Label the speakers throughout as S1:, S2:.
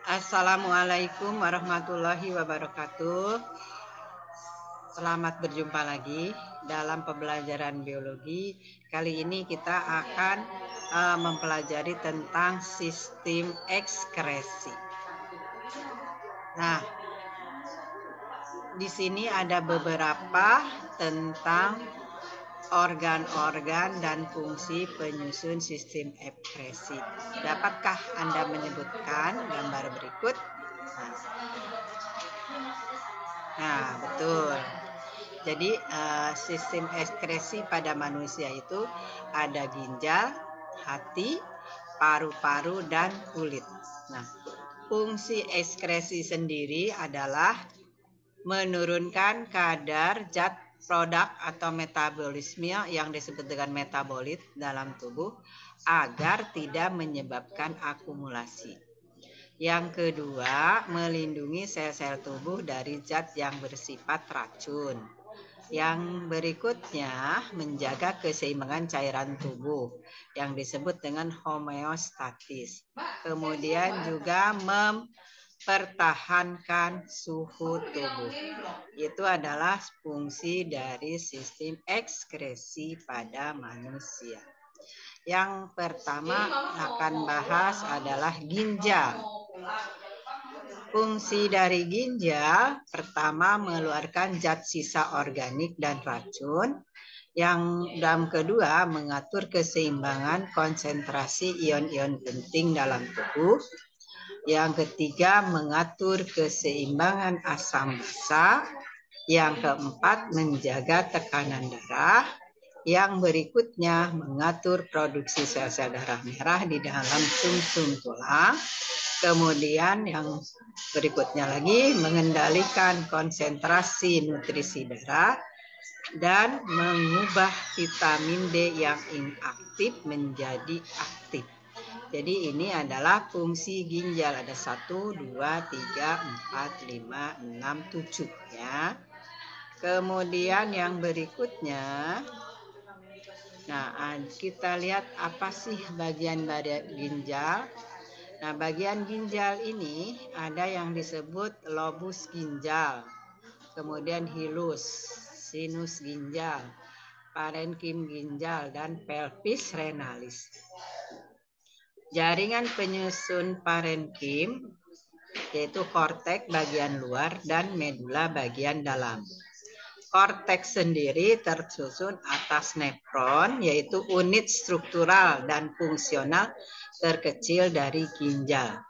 S1: Assalamualaikum warahmatullahi wabarakatuh. Selamat berjumpa lagi dalam pembelajaran biologi. Kali ini kita akan mempelajari tentang sistem ekskresi. Nah, di sini ada beberapa tentang organ-organ dan fungsi penyusun sistem ekskresi. Dapatkah Anda menyebutkan gambar berikut? Nah, betul. Jadi sistem ekskresi pada manusia itu ada ginjal, hati, paru-paru, dan kulit. Nah, fungsi ekskresi sendiri adalah menurunkan kadar zat produk atau metabolisme yang disebut dengan metabolit dalam tubuh agar tidak menyebabkan akumulasi. Yang kedua, melindungi sel-sel tubuh dari zat yang bersifat racun. Yang berikutnya, menjaga keseimbangan cairan tubuh yang disebut dengan homeostatis. Kemudian juga mempertahankan suhu tubuh. Itu adalah fungsi dari sistem ekskresi pada manusia. Yang pertama akan bahas adalah ginjal. Fungsi dari ginjal pertama mengeluarkan zat sisa organik dan racun. Yang kedua mengatur keseimbangan konsentrasi ion-ion penting dalam tubuh. Yang ketiga mengatur keseimbangan asam basa. Yang keempat menjaga tekanan darah. Yang berikutnya mengatur produksi sel-sel darah merah di dalam sumsum tulang. Kemudian yang berikutnya lagi mengendalikan konsentrasi nutrisi darah dan mengubah vitamin D yang inaktif menjadi aktif. Jadi ini adalah fungsi ginjal. Ada 1, 2, 3, 4, 5, 6, 7 ya. Kemudian yang berikutnya, nah kita lihat apa sih bagian-bagian ginjal. Nah, bagian ginjal ini ada yang disebut lobus ginjal, kemudian hilus, sinus ginjal, parenkim ginjal, dan pelvis renalis. Jaringan penyusun parenkim yaitu korteks bagian luar dan medula bagian dalam. Korteks sendiri tersusun atas nefron, yaitu unit struktural dan fungsional terkecil dari ginjal.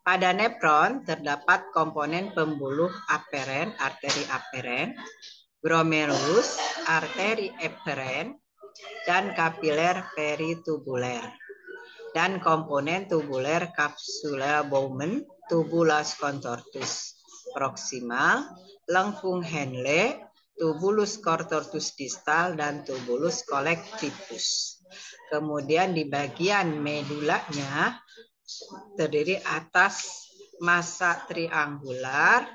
S1: Pada nefron terdapat komponen pembuluh aferen, arteri aferen, glomerulus, arteri eferen, dan kapiler peritubuler. Dan komponen tubuler kapsula Bowman, tubulus contortus proximal, lengkung Henle, tubulus contortus distal, dan tubulus collectivus. Kemudian di bagian medulanya terdiri atas massa triangular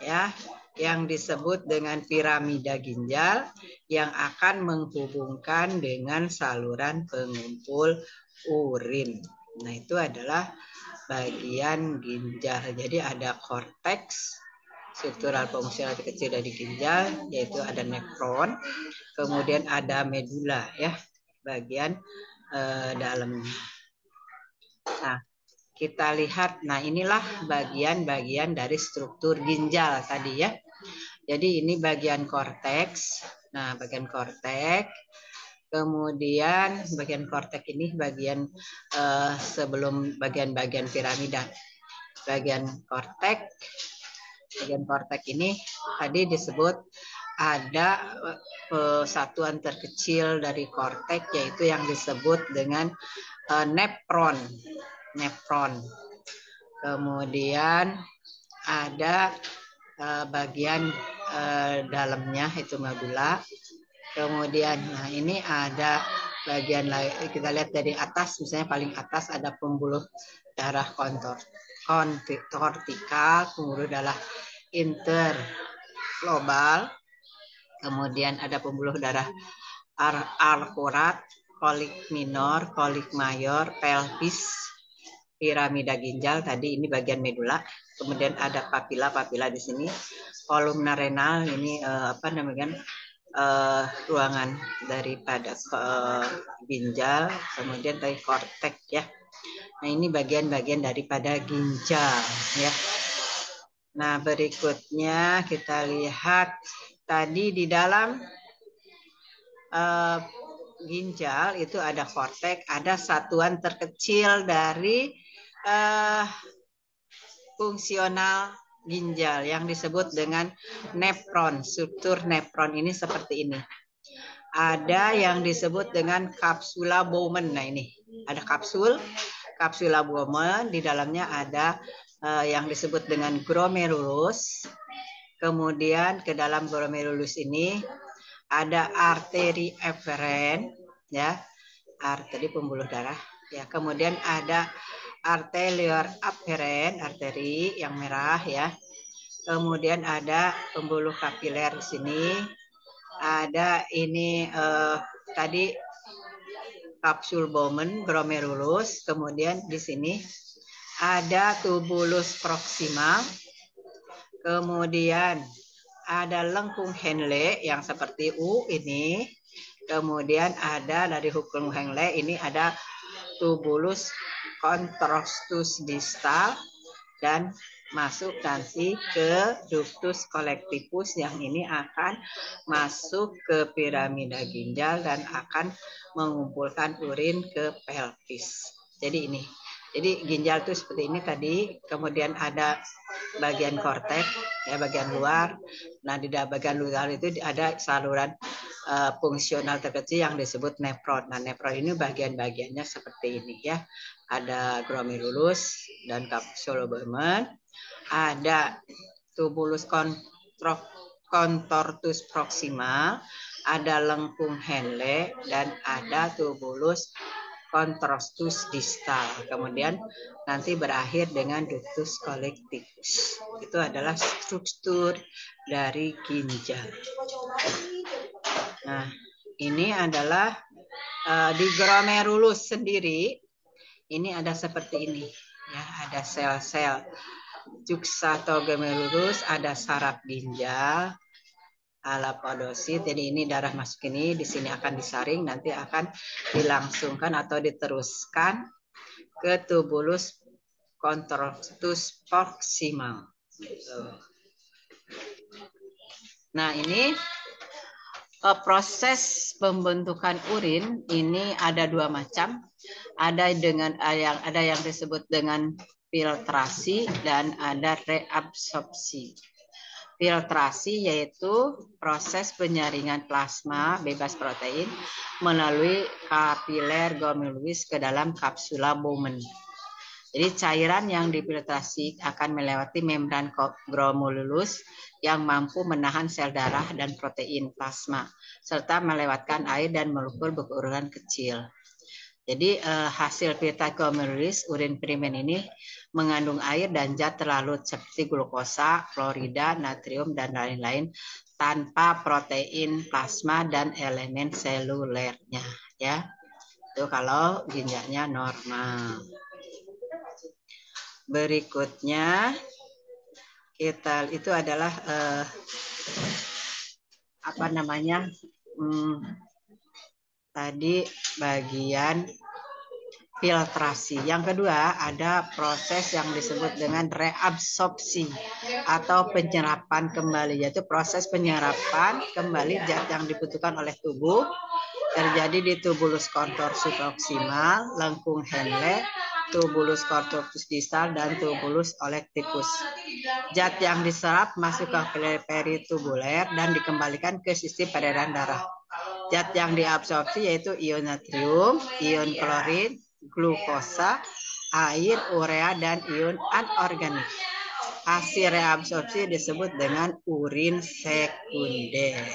S1: ya, yang disebut dengan piramida ginjal yang akan menghubungkan dengan saluran pengumpul urin. Nah, itu adalah bagian ginjal. Jadi ada korteks struktural fungsional kecil dari ginjal, yaitu ada nefron, kemudian ada medula ya, bagian dalamnya. Nah, kita lihat, nah inilah bagian-bagian dari struktur ginjal tadi ya. Jadi ini bagian korteks. Nah, bagian korteks. Kemudian bagian korteks ini bagian sebelum bagian-bagian piramida. Bagian korteks ini tadi disebut ada satuan terkecil dari korteks, yaitu yang disebut dengan nefron. Kemudian ada bagian dalamnya itu medula. Kemudian nah ini ada bagian lain, kita lihat dari atas, misalnya paling atas ada pembuluh darah kontortikal, pembuluh darah interglobal, kemudian ada pembuluh darah arkurat, kolik minor, kolik mayor, pelvis, piramida ginjal tadi ini bagian medula. Kemudian ada papila di sini, kolumna renal ini apa namanya? Ruangan daripada ginjal, kemudian dari korteks ya. Nah, ini bagian-bagian daripada ginjal ya. Nah, berikutnya kita lihat tadi di dalam ginjal itu ada korteks, ada satuan terkecil dari fungsional ginjal yang disebut dengan nefron. Struktur nefron ini seperti ini. Ada yang disebut dengan kapsula Bowman. Nah, ini ada kapsula Bowman, di dalamnya ada yang disebut dengan glomerulus. Kemudian ke dalam glomerulus ini ada arteri eferen ya, arteri pembuluh darah ya. Kemudian ada arterial aferen, arteri yang merah ya. Kemudian ada pembuluh kapiler di sini. Ada ini tadi kapsul Bowman, glomerulus. Kemudian di sini ada tubulus proximal. Kemudian ada lengkung Henle yang seperti U ini. Kemudian ada dari lengkung Henle ini ada tubulus contrastus distal dan masuk nanti ke ductus collectivus yang ini akan masuk ke piramida ginjal dan akan mengumpulkan urin ke pelvis. Jadi ini. Jadi ginjal itu seperti ini tadi, kemudian ada bagian korteks ya, bagian luar. Nah, di bagian luar itu ada saluran fungsional terkecil yang disebut nefron. Nah, nefron ini bagian-bagiannya seperti ini ya. Ada glomerulus dan kapsul Bowman, ada tubulus contortus proximal, ada lengkung Henle dan ada tubulus contrastus distal. Kemudian nanti berakhir dengan ductus collectivus. Itu adalah struktur dari ginjal. Nah, ini adalah di glomerulus sendiri. Ini ada seperti ini ya, ada sel-sel juxtaglomerulus, ada saraf ginjal, alapodosit. Jadi ini darah masuk ini, di sini akan disaring, nanti akan dilangsungkan atau diteruskan ke tubulus contrastus proximal. Nah, ini proses pembentukan urin ini ada dua macam. Ada yang disebut dengan filtrasi dan ada reabsorpsi. Filtrasi yaitu proses penyaringan plasma bebas protein melalui kapiler glomerulus ke dalam kapsula Bowman. Jadi cairan yang difiltrasi akan melewati membran glomerulus yang mampu menahan sel darah dan protein plasma serta melewatkan air dan molekul berukuran kecil. Jadi hasil filtrasi glomerulus urin primer ini mengandung air dan zat terlarut seperti glukosa, klorida, natrium dan lain-lain tanpa protein plasma dan elemen selulernya ya. Itu kalau ginjalnya normal. Berikutnya kita itu adalah apa namanya? Tadi bagian filtrasi. Yang kedua ada proses yang disebut dengan reabsorpsi atau penyerapan kembali, yaitu proses penyerapan kembali zat yang dibutuhkan oleh tubuh terjadi di tubulus contrastus proximal, lengkung Henle, tubulus contrastus distal dan tubulus collectivus. Zat yang diserap masuk ke peritubuler dan dikembalikan ke sistem peredaran darah. Zat yang diabsorpsi yaitu ion natrium, ion klorin, glukosa, air, urea, dan ion anorganik. Hasil reabsorpsi disebut dengan urin sekunder.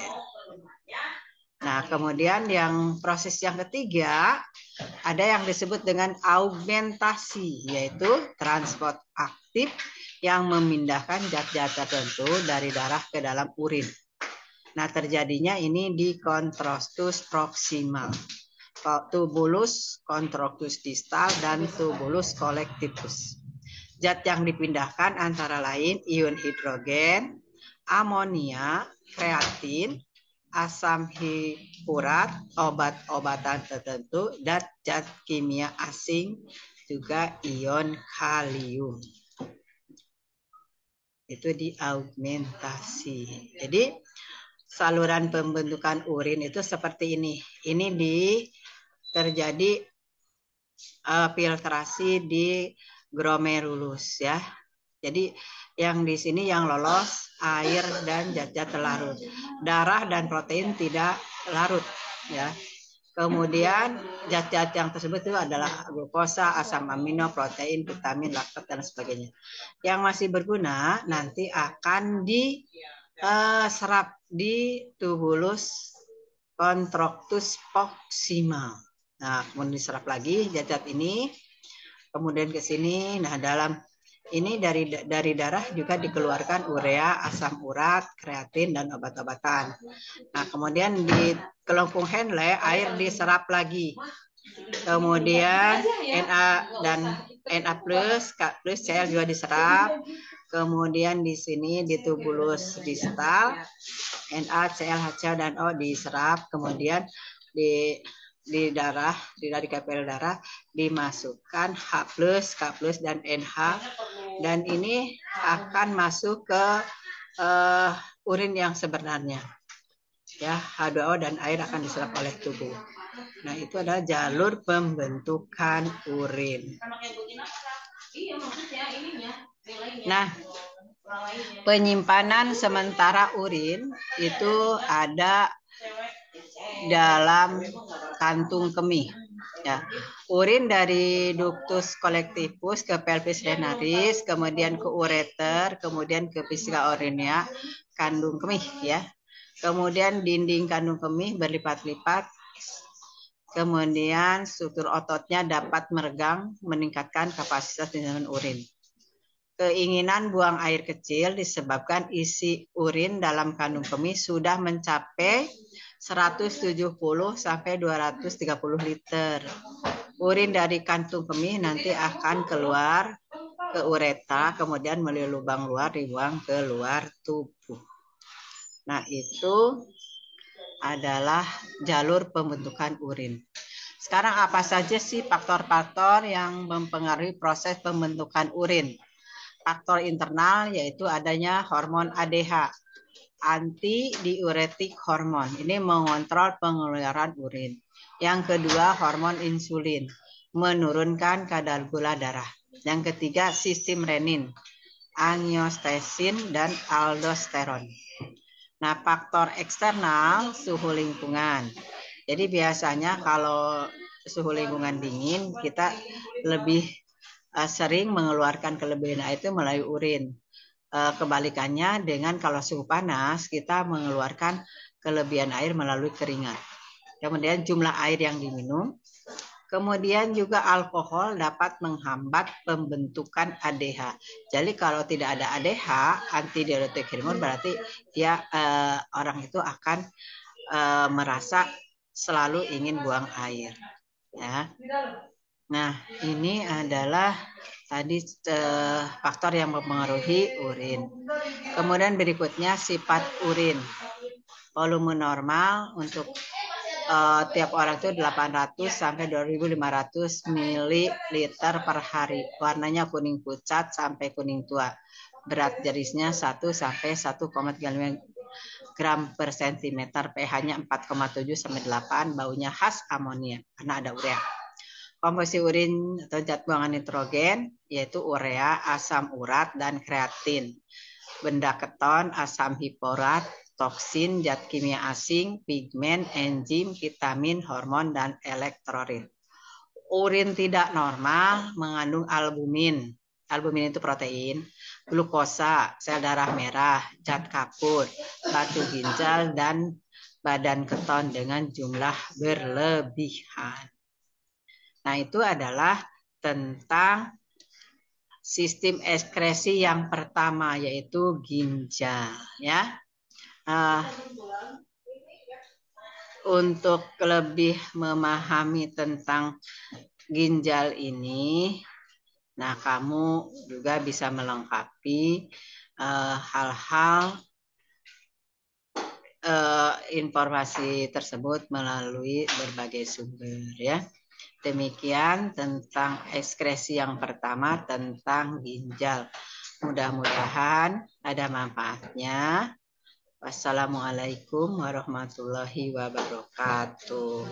S1: Nah, kemudian yang proses yang ketiga ada yang disebut dengan augmentasi, yaitu transport aktif yang memindahkan zat-zat tertentu dari darah ke dalam urin. Nah, terjadinya ini di contrastus proximal. tubulus contractus distal, dan tubulus collectivus. Zat yang dipindahkan antara lain ion hidrogen, amonia, kreatin, asam hipurat, obat-obatan tertentu, dan zat kimia asing juga ion kalium. Itu diaugmentasi. Jadi saluran pembentukan urin itu seperti ini. Ini terjadi filtrasi di glomerulus ya. Jadi yang di sini yang lolos air dan zat-zat larut. Darah dan protein tidak larut ya. Kemudian zat-zat yang tersebut itu adalah glukosa, asam amino, protein, vitamin, laktat, dan sebagainya. Yang masih berguna nanti akan diserap di tubulus contractus proximal. Nah, kemudian diserap lagi zat-zat ini, kemudian ke sini. Nah, dalam ini dari darah juga dikeluarkan urea, asam urat, kreatin, dan obat-obatan. Nah, kemudian di kelengkung Henle air diserap lagi. Kemudian Na dan Na plus, K plus, Cl juga diserap. Kemudian di sini di tubulus distal Na, Cl, HCl, dan O diserap. Kemudian di darah, dari kapil darah dimasukkan H plus, K plus, dan NH, dan ini akan masuk ke urin yang sebenarnya ya. H2O dan air akan diserap oleh tubuh. Nah, itu adalah jalur pembentukan urin. Nah, penyimpanan sementara urin itu ada dalam kantung kemih ya. Urin dari ductus collectivus ke pelvis renalis, kemudian ke ureter, kemudian ke vesika urinea, kandung kemih ya. Kemudian dinding kandung kemih berlipat-lipat. Kemudian struktur ototnya dapat meregang, meningkatkan kapasitas penyimpanan urin. Keinginan buang air kecil disebabkan isi urin dalam kandung kemih sudah mencapai 170 sampai 230 liter. Urin dari kantung kemih nanti akan keluar ke uretra, kemudian melalui lubang luar dibuang ke luar tubuh. Nah, itu adalah jalur pembentukan urin. Sekarang apa saja sih faktor-faktor yang mempengaruhi proses pembentukan urin? Faktor internal yaitu adanya hormon ADH, antidiuretik hormon. Ini mengontrol pengeluaran urin. Yang kedua, hormon insulin, menurunkan kadar gula darah. Yang ketiga, sistem renin, angiostensin, dan aldosteron. Nah, faktor eksternal, suhu lingkungan. Jadi biasanya kalau suhu lingkungan dingin, kita lebih sering mengeluarkan kelebihan air itu melalui urin. Kebalikannya dengan kalau suhu panas, kita mengeluarkan kelebihan air melalui keringat. Kemudian jumlah air yang diminum. Kemudian juga alkohol dapat menghambat pembentukan ADH. Jadi kalau tidak ada ADH, antidiuretik hormon, berarti dia orang itu akan merasa selalu ingin buang air. Ya. Nah, ini adalah tadi faktor yang mempengaruhi urin. Kemudian berikutnya sifat urin. Volume normal untuk tiap orang itu 800 sampai 2500 ml per hari. Warnanya kuning pucat sampai kuning tua. Berat garisnya 1 sampai 1,35 gram per sentimeter. pH-nya 4,7 sampai 8. Baunya khas amonia karena ada urea. Komposisi urin atau zat buangan nitrogen yaitu urea, asam urat, dan kreatin. Benda keton, asam hiporat, toksin, zat kimia asing, pigmen, enzim, vitamin, hormon, dan elektrolit. Urin tidak normal mengandung albumin. Albumin itu protein, glukosa, sel darah merah, zat kapur, batu ginjal, dan badan keton dengan jumlah berlebihan. Nah, itu adalah tentang sistem ekskresi yang pertama yaitu ginjal ya. untuk lebih memahami tentang ginjal ini, nah kamu juga bisa melengkapi hal-hal informasi tersebut melalui berbagai sumber ya. Demikian tentang ekskresi yang pertama tentang ginjal. Mudah-mudahan ada manfaatnya. Wassalamualaikum warahmatullahi wabarakatuh.